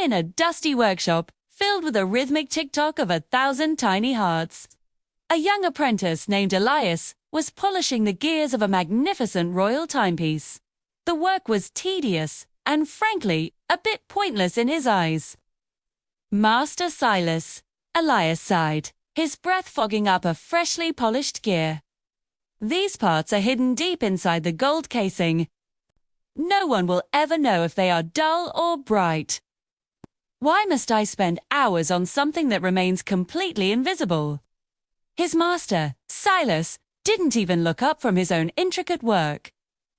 in a dusty workshop filled with a rhythmic tick-tock of 1,000 tiny hearts. A young apprentice named Elias was polishing the gears of a magnificent royal timepiece. The work was tedious and, frankly, a bit pointless in his eyes. "Master Silas," Elias sighed, his breath fogging up a freshly polished gear. "These parts are hidden deep inside the gold casing. No one will ever know if they are dull or bright. Why must I spend hours on something that remains completely invisible?" His master, Silas, didn't even look up from his own intricate work.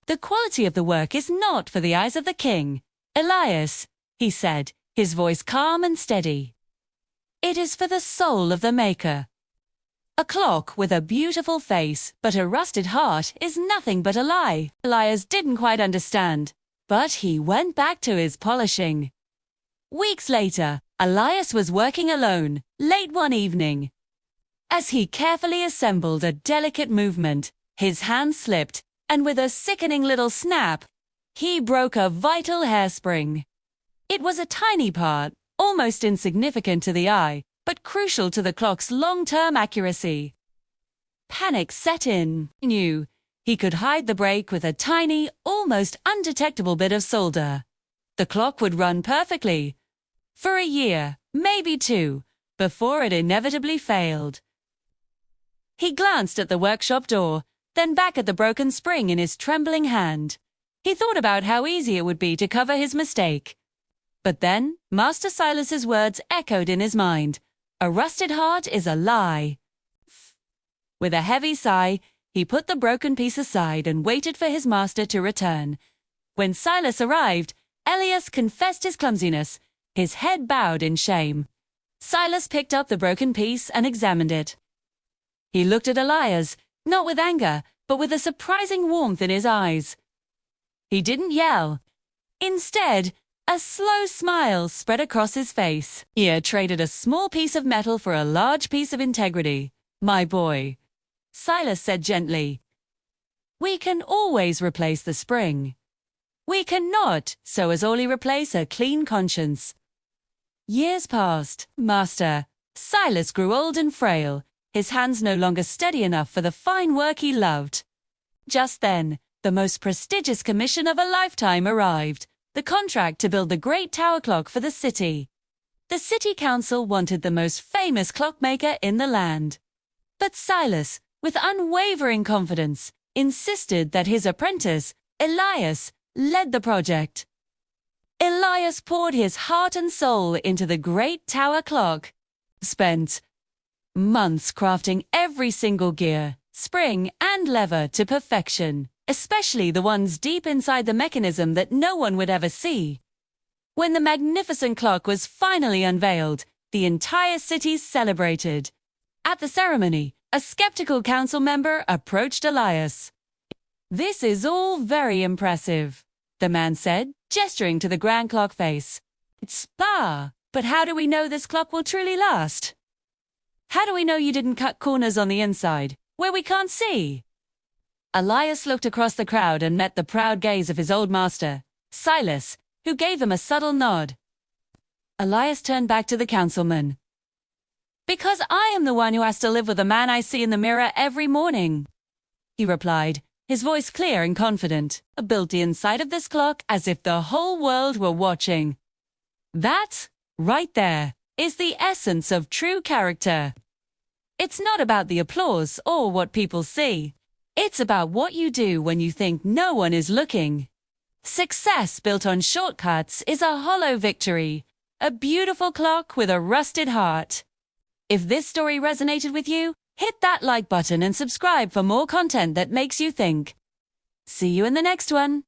"The quality of the work is not for the eyes of the king, Elias," he said, his voice calm and steady. "It is for the soul of the maker. A clock with a beautiful face but a rusted heart is nothing but a lie." Elias didn't quite understand, but he went back to his polishing. Weeks later, Elias was working alone, late one evening. As he carefully assembled a delicate movement, his hand slipped, and with a sickening little snap, he broke a vital hairspring. It was a tiny part, almost insignificant to the eye, but crucial to the clock's long-term accuracy. Panic set in. He knew he could hide the break with a tiny, almost undetectable bit of solder. The clock would run perfectly. For a year, maybe two, before it inevitably failed. He glanced at the workshop door, then back at the broken spring in his trembling hand. He thought about how easy it would be to cover his mistake. But then, Master Silas's words echoed in his mind. "A rusted heart is a lie." With a heavy sigh, he put the broken piece aside and waited for his master to return. When Silas arrived, Elias confessed his clumsiness, his head bowed in shame. Silas picked up the broken piece and examined it. He looked at Elias, not with anger, but with a surprising warmth in his eyes. He didn't yell. Instead, a slow smile spread across his face. He had traded a small piece of metal for a large piece of integrity. "My boy," Silas said gently, "we can always replace the spring. We cannot so as only replace a clean conscience." Years passed. Master Silas grew old and frail, his hands no longer steady enough for the fine work he loved. Just then, the most prestigious commission of a lifetime arrived, the contract to build the great tower clock for the city. The city council wanted the most famous clockmaker in the land. But Silas, with unwavering confidence, insisted that his apprentice, Elias, led the project. Elias poured his heart and soul into the great tower clock, spent months crafting every single gear, spring, and lever to perfection, especially the ones deep inside the mechanism that no one would ever see. When the magnificent clock was finally unveiled, the entire city celebrated. At the ceremony, a skeptical council member approached Elias. "This is all very impressive," the man said, gesturing to the grand clock face. But how do we know this clock will truly last? How do we know you didn't cut corners on the inside, where we can't see?" Elias looked across the crowd and met the proud gaze of his old master, Silas, who gave him a subtle nod. Elias turned back to the councilman. "Because I am the one who has to live with the man I see in the mirror every morning," he replied, his voice clear and confident. "I built the inside of this clock as if the whole world were watching. That, right there, is the essence of true character. It's not about the applause or what people see. It's about what you do when you think no one is looking. Success built on shortcuts is a hollow victory, a beautiful clock with a rusted heart." If this story resonated with you, hit that like button and subscribe for more content that makes you think. See you in the next one.